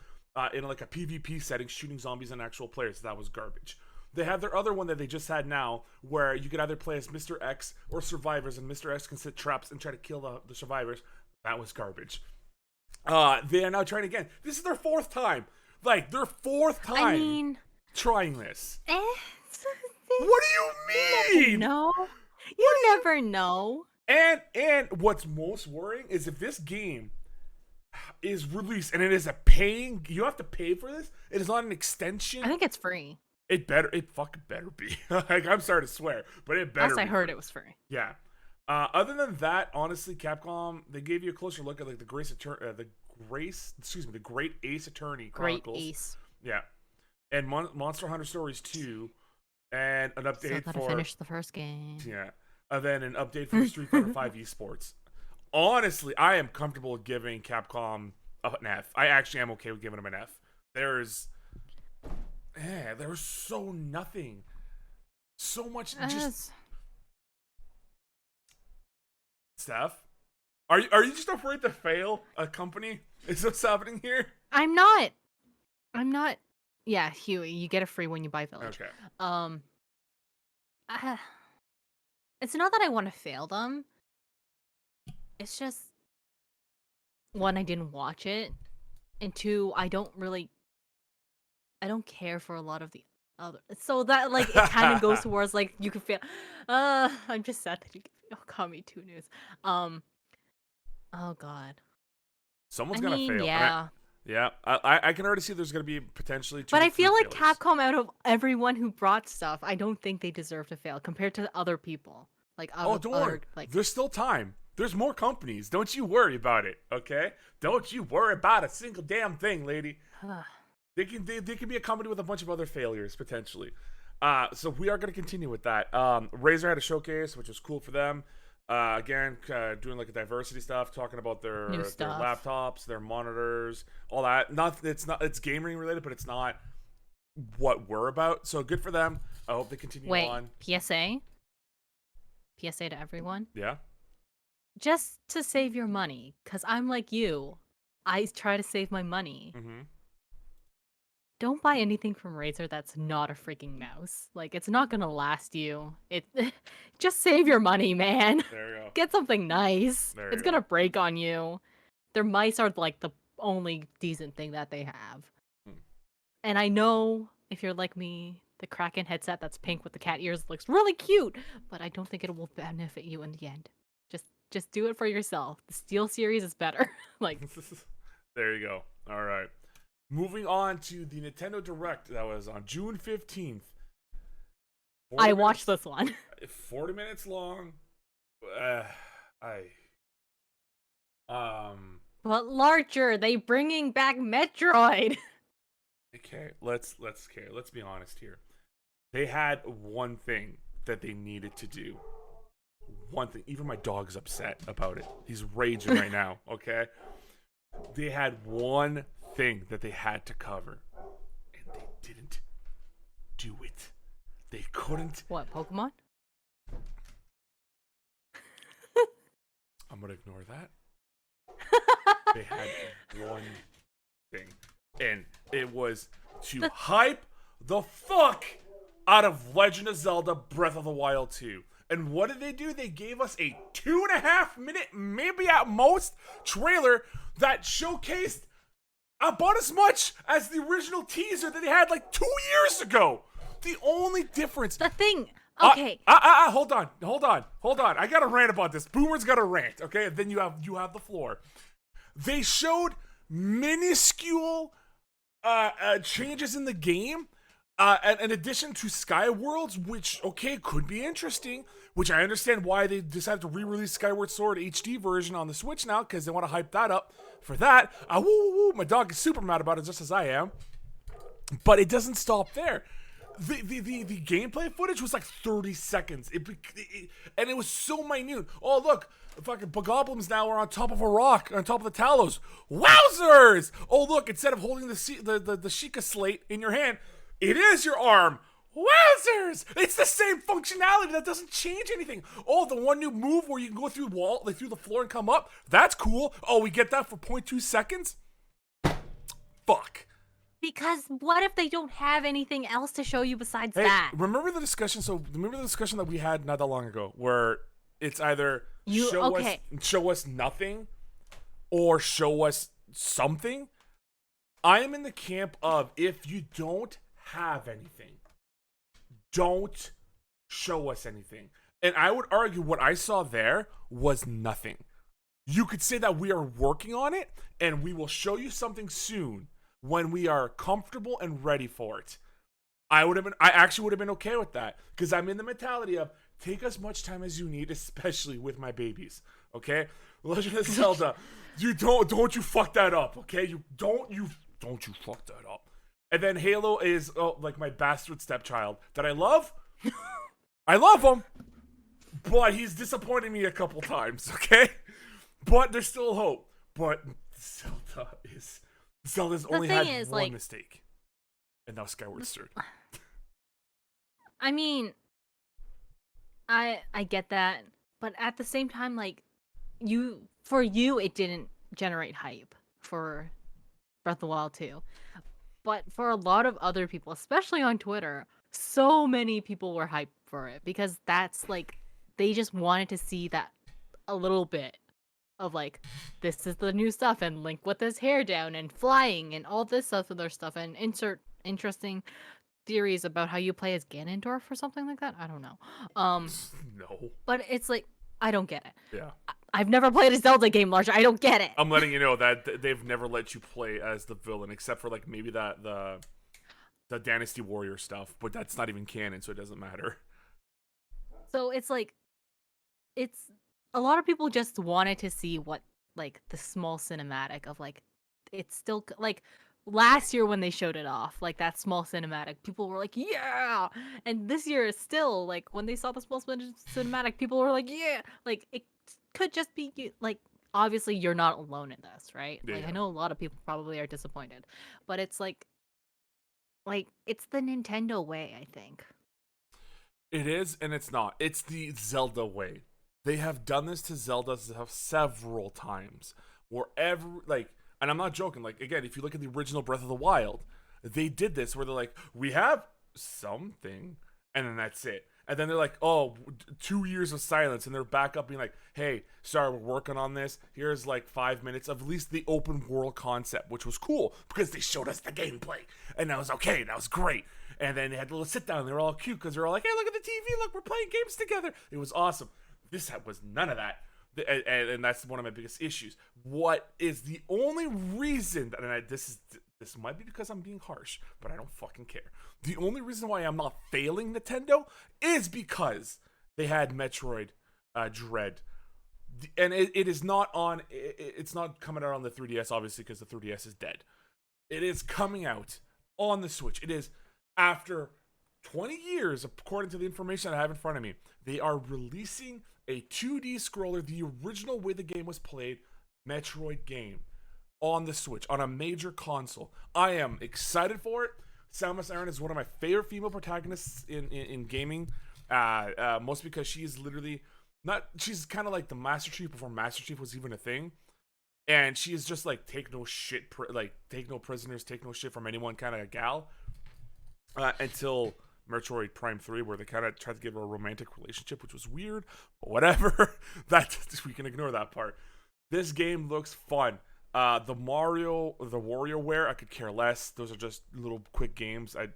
in like a PvP setting shooting zombies and actual players. That was garbage. They have their other one that they just had now, where you could either play as Mr. X or survivors, and Mr. X can set traps and try to kill the survivors. That was garbage. They are now trying again. This is their fourth time. Like, their fourth time I mean, trying this. what What do you mean? No, you never know. And what's most worrying is if this game is released and it is a paying, you have to pay for this. It is not an extension. I think it's free. It fucking better be. Like, I'm sorry to swear, but it better. Last I heard, free. it was free. Yeah. Other than that, honestly, Capcom, they gave you a closer look at like the Great Ace Attorney Chronicles. Great Ace. Yeah, and Monster Hunter Stories 2, and an update Still gotta for finish the first game. yeah, and then an update for Street Fighter 5 esports. honestly, I am comfortable with giving Capcom an F. I actually am okay with giving them an F. There's there was so nothing. So much just Steph. Are you just afraid to fail a company? Is what's happening here? I'm not. I'm not. Yeah, Huey, you get a free when you buy Village. Okay. Uh, it's not that I want to fail them. It's just one, I didn't watch it, and two, I don't care for a lot of the other. So that like it kind of goes towards like you can fail. I'm just sad that you can fail Kami 2 news. Oh God. Someone's gonna fail. Yeah. Yeah, I can already see there's gonna be potentially two. But I feel like failures. Capcom, out of everyone who brought stuff, I don't think they deserve to fail compared to other people. Like don't worry. Like there's still time. There's more companies. Don't you worry about it, okay? Don't you worry about a single damn thing, lady. They can be a company with a bunch of other failures potentially. So we are going to continue with that. Razer had a showcase, which was cool for them. Again, doing like a diversity stuff, talking about their laptops, their monitors, all that. It's gaming related, but it's not what we're about. So good for them. I hope they continue on. PSA to everyone. Yeah. Just to save your money, because I'm like you. I try to save my money. Mm-hmm. Don't buy anything from Razer that's not a freaking mouse. Like, it's not gonna last you. Just save your money, man. There you go. Get something nice. It's gonna break on you. Their mice are like the only decent thing that they have. And I know if you're like me, the Kraken headset that's pink with the cat ears looks really cute, but I don't think it will benefit you in the end. Just do it for yourself. The Steel series is better. Like, there you go. All right. Moving on to the Nintendo Direct that was on June 15th. I watched this one. 40 minutes long. But larger, they bringing back Metroid. Okay, let's be honest here. They had one thing that they needed to do. One thing. Even my dog's upset about it. He's raging right now, okay? They had one thing that they had to cover, and they didn't do it. They couldn't. What, Pokemon? I'm gonna ignore that. They had one thing, and it was to hype the fuck out of Legend of Zelda Breath of the Wild 2. And what did they do? They gave us a 2.5 minute, maybe at most, trailer that showcased about as much as the original teaser that they had like 2 years ago. The only difference. The thing. Okay. Hold on. I got to rant about this. Boomer's got to rant. Okay, and then you have the floor. They showed minuscule changes in the game. In addition to Skyworlds, which, okay, could be interesting, which I understand why they decided to re-release Skyward Sword HD version on the Switch now, because they want to hype that up for that. My dog is super mad about it, just as I am. But it doesn't stop there. The gameplay footage was like 30 seconds. And it was so minute. Oh, look, fucking goblins now are on top of a rock, on top of the Talos. Wowzers! Oh, look, instead of holding the Sheikah slate in your hand, it is your arm. Wowzers! It's the same functionality. That doesn't change anything. Oh, the one new move where you can go through through the floor and come up. That's cool. Oh, we get that for 0.2 seconds? Fuck. Because what if they don't have anything else to show you besides that? Remember the discussion? Remember the discussion that we had not that long ago, where it's either show us nothing or show us something. I am in the camp of, if you don't have anything, don't show us anything. And I would argue what I saw there was nothing. You could say that we are working on it and we will show you something soon when we are comfortable and ready for it. I actually would have been okay with that, because I'm in the mentality of take as much time as you need, especially with my babies. Okay? Legend of Zelda, don't you fuck that up, okay? Don't you fuck that up. And then Halo is like my bastard stepchild that I love. I love him, but he's disappointed me a couple times, okay? But there's still hope. But Zelda's The only thing had is, one like, mistake, and that was Skyward Sword. I mean, I get that, but at the same time, like, for you it didn't generate hype for Breath of the Wild 2. But for a lot of other people, especially on Twitter, so many people were hyped for it because that's like they just wanted to see that a little bit of like this is the new stuff and Link with his hair down and flying and all this other stuff and insert interesting theories about how you play as Ganondorf or something like that. I don't know. No. But it's like I don't get it. Yeah. I've never played a Zelda game, Larger. I don't get it. I'm letting you know that they've never let you play as the villain, except for like maybe the Dynasty Warrior stuff, but that's not even canon, so it doesn't matter. So it's like it's a lot of people just wanted to see what like the small cinematic of like it's still like last year when they showed it off like that small cinematic people were like yeah, and this year is still like when they saw the small cinematic people were like yeah, like it could just be like obviously you're not alone in this, right? Like I Yeah. know a lot of people probably are disappointed, but it's like it's the Nintendo way, I think. It is, and it's not. It's the Zelda way. They have done this to Zelda several times. Wherever, like, and I'm not joking. Like, again, if you look at the original Breath of the Wild, they did this where they're like, we have something, and then that's it. And then they're like, oh, 2 years of silence, and they're back up being like, hey, sorry, we're working on this. Here's like 5 minutes of at least the open world concept, which was cool because they showed us the gameplay, and that was okay. That was great. And then they had a little sit down. They were all cute because they were all like, hey, look at the TV. Look, we're playing games together. It was awesome. This was none of that. And that's one of my biggest issues. What is the only reason that, and this might be because I'm being harsh, but I don't fucking care. The only reason why I'm not failing Nintendo is because they had Metroid Dread. And it is not on, it's not coming out on the 3DS, obviously, because the 3DS is dead. It is coming out on the Switch. It is after 20 years, according to the information I have in front of me. They are releasing a 2D scroller, the original way the game was played, Metroid game, on the Switch, on a major console. I am excited for it. Samus Aran is one of my favorite female protagonists in gaming, mostly because she is literally she's kind of like the Master Chief before Master Chief was even a thing. And she is just like take no shit, take no prisoners, take no shit from anyone kind of a gal. Until Metroid Prime 3, where they kind of tried to give her a romantic relationship, which was weird, but whatever. We can ignore that part. This game looks fun. The WarioWare, I could care less. Those are just little quick games. I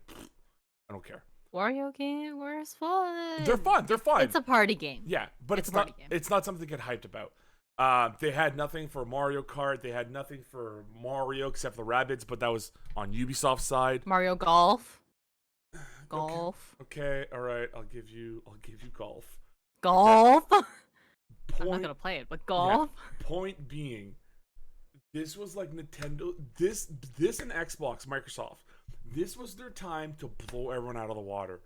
don't care. Wario game, where's fun? They're fun. They're fun. It's a party game. Yeah, but It's it's a party not. game. It's not something to get hyped about. They had nothing for Mario Kart. They had nothing for Mario except for Rabbids, but that was on Ubisoft's side. Mario Golf. Golf. Okay, all right. I'll give you golf. Golf. Okay. I'm not gonna play it, but golf. Yeah, point being, this was like Nintendo. This and Xbox, Microsoft. This was their time to blow everyone out of the water,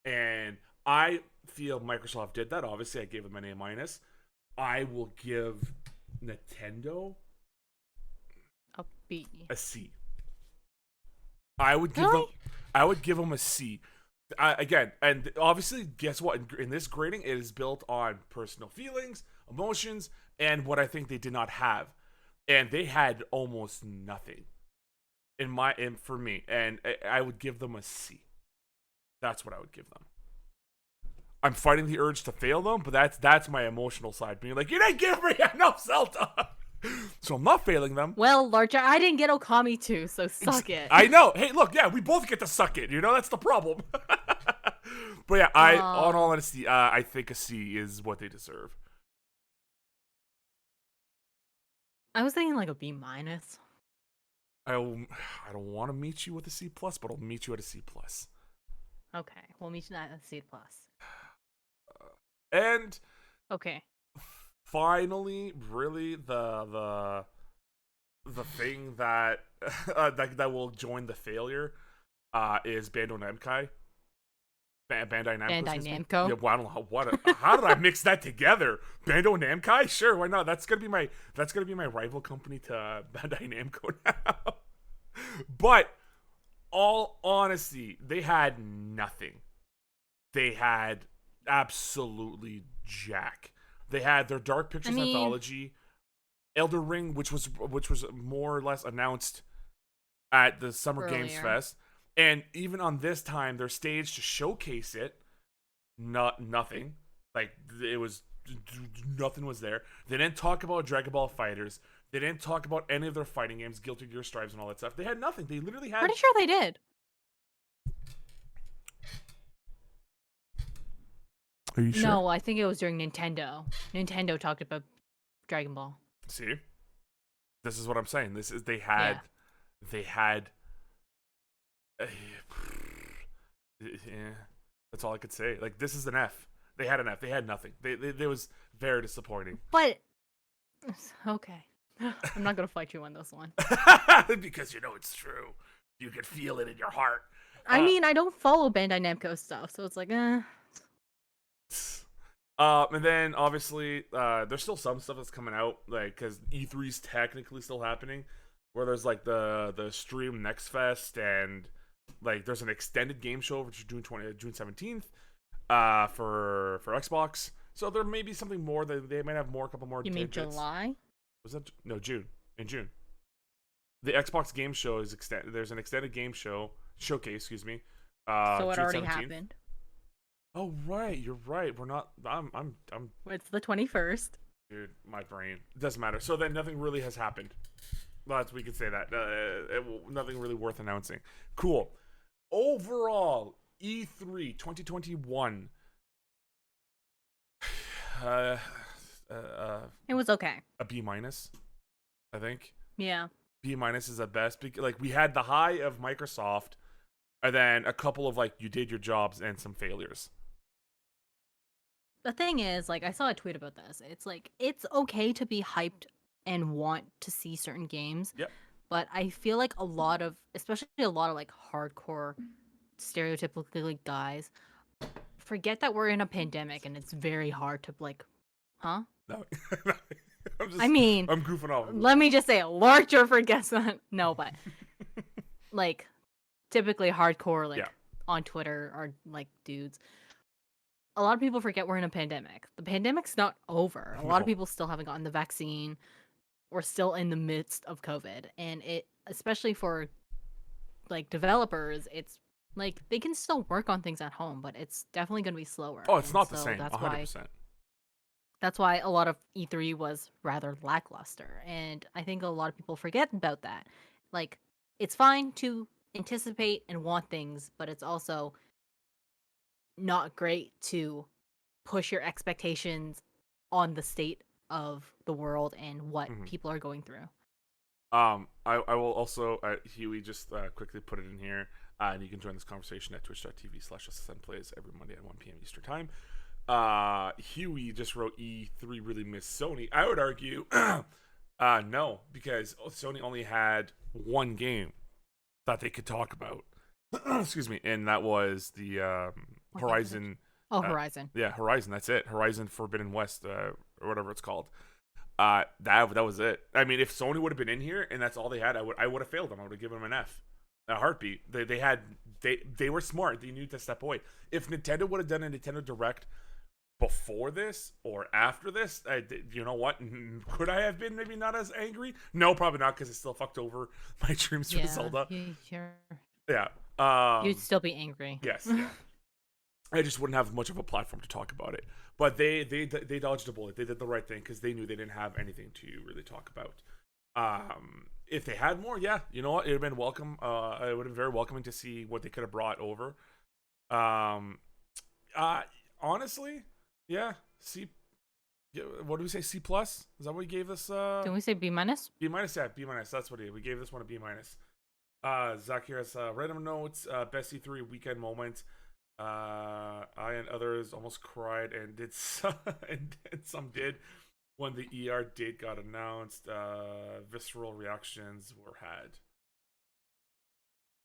and I feel Microsoft did that. Obviously, I gave them an A-. I will give Nintendo A B. a C. I would give Really? them. I would give them a C. Again, and obviously, guess what? In this grading, it is built on personal feelings, emotions, and what I think they did not have, and they had almost nothing. For me, and I would give them a C. That's what I would give them. I'm fighting the urge to fail them, but that's my emotional side, being like, you didn't give me enough Zelda. So I'm not failing them. Well, Larcher, I didn't get Okami too, so suck it. I know. Hey, look, yeah, we both get to suck it. You know, that's the problem. But yeah, on all honesty, I think a C is what they deserve. I was thinking like a B minus. I don't want to meet you with a C plus, but I'll meet you at a C plus. Okay, we'll meet you at a C plus. And Okay. finally, really the thing that that will join the failure is Bandai Namco. Bandai Namco. Bandai Excuse me. Namco. Yeah, well, I don't know how did I mix that together? Bando Namkai? Sure, why not? That's gonna be my rival company to Bandai Namco now. But all honesty, they had nothing. They had absolutely jack. They had their Dark Pictures anthology, Elder Ring, which was more or less announced at the Summer Games earlier. Fest, and even on this time, their stage to showcase it, nothing. Like it was nothing was there. They didn't talk about Dragon Ball Fighters. They didn't talk about any of their fighting games, Guilty Gear Strives, and all that stuff. They had nothing. They literally had. Pretty sure they did. Are you sure? No, I think it was during Nintendo. Nintendo talked about Dragon Ball. See, this is what I'm saying. This is they had. Yeah, that's all I could say. Like this is an F. They had an F. They had nothing. They was very disappointing. But okay, I'm not gonna fight you on this one. Because you know it's true. You can feel it in your heart. I mean, I don't follow Bandai Namco stuff, so it's like, And then obviously, there's still some stuff that's coming out, like because E3's technically still happening, where there's like the Stream Next Fest, and like there's an extended game show which is June 17th, for Xbox. So there may be something more that they might have a couple more. You mean July? Was that no June? In June, the Xbox game show is extended. There's an extended game showcase. Excuse me. So it June already 17th. happened. Oh right, you're right. We're not. I'm. It's the 21st. Dude, my brain. It doesn't matter. So then nothing really has happened. Well, we could say that. Nothing really worth announcing. Cool. Overall, E3 2021. It was okay. A B minus, I think. Yeah. B minus is at best. Like we had the high of Microsoft, and then a couple of like you did your jobs and some failures. The thing is, like, I saw a tweet about this. It's like, it's okay to be hyped and want to see certain games. Yep. But I feel like especially a lot of like hardcore, stereotypically guys, forget that we're in a pandemic and it's very hard to like, huh? No. I'm goofing off. Let me just say, larger forgets that. No, but like, typically hardcore, like on Twitter are like dudes. A lot of people forget we're in a pandemic. The pandemic's not over. A lot of people still haven't gotten the vaccine. We're still in the midst of COVID. And it, especially for like developers, it's like they can still work on things at home, but it's definitely going to be slower. Oh, it's not the same. That's 100%. That's why a lot of E3 was rather lackluster. And I think a lot of people forget about that. Like, it's fine to anticipate and want things, but it's also not great to push your expectations on the state of the world and what people are going through. I will also Huey just quickly put it in here, and you can join this conversation at twitch.tv/SSN plays every Monday at 1 p.m. Eastern time. Huey just wrote E3 really missed Sony. I would argue no, because Sony only had one game that they could talk about. Excuse me, and that was the Horizon. Horizon. Yeah, Horizon. That's it. Horizon Forbidden West, or whatever it's called. That was it. I mean, if Sony would have been in here and that's all they had, I would have failed them. I would have given them an F, a heartbeat. They were smart. They knew to step away. If Nintendo would have done a Nintendo Direct before this or after this, you know what? Could I have been maybe not as angry? No, probably not, because it still fucked over my dreams for Zelda. Yeah. You'd still be angry. Yes. Yeah. I just wouldn't have much of a platform to talk about it. But they dodged a bullet. They did the right thing because they knew they didn't have anything to really talk about. If they had more, yeah, you know what? It would have been welcome. It would have been very welcoming to see what they could have brought over. Honestly, yeah. What do we say? C plus? Is that what we gave this? Didn't we say B minus? B minus, yeah, B minus. That's what it is. We gave this one a B minus. Zach here has random notes. Best E3 weekend moment. I and others almost cried and did some, and some did when the ER date got announced. Visceral reactions were had.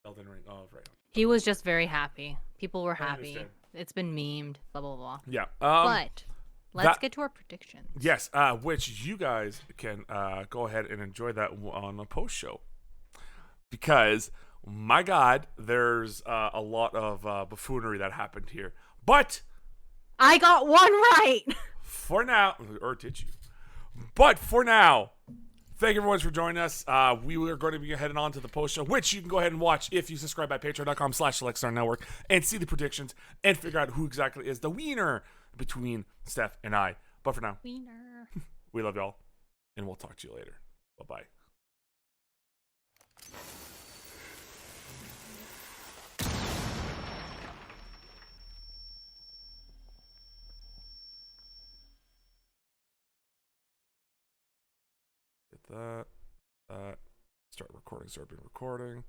Elden Ring. Oh, right. He was just very happy. People were happy. It's been memed. Blah blah blah. Yeah. But let's get to our predictions. Yes. Which you guys can go ahead and enjoy that on the post show, because my God, there's a lot of buffoonery that happened here. But I got one right. for now, or did you? But for now, thank you everyone for joining us. We are going to be heading on to the post show, which you can go ahead and watch if you subscribe at patreon.com/SelectStarNetwork and see the predictions and figure out who exactly is the wiener between Steph and I. But for now, Wiener. we love y'all, and we'll talk to you later. Bye-bye. Get that. Start recording. Start recording.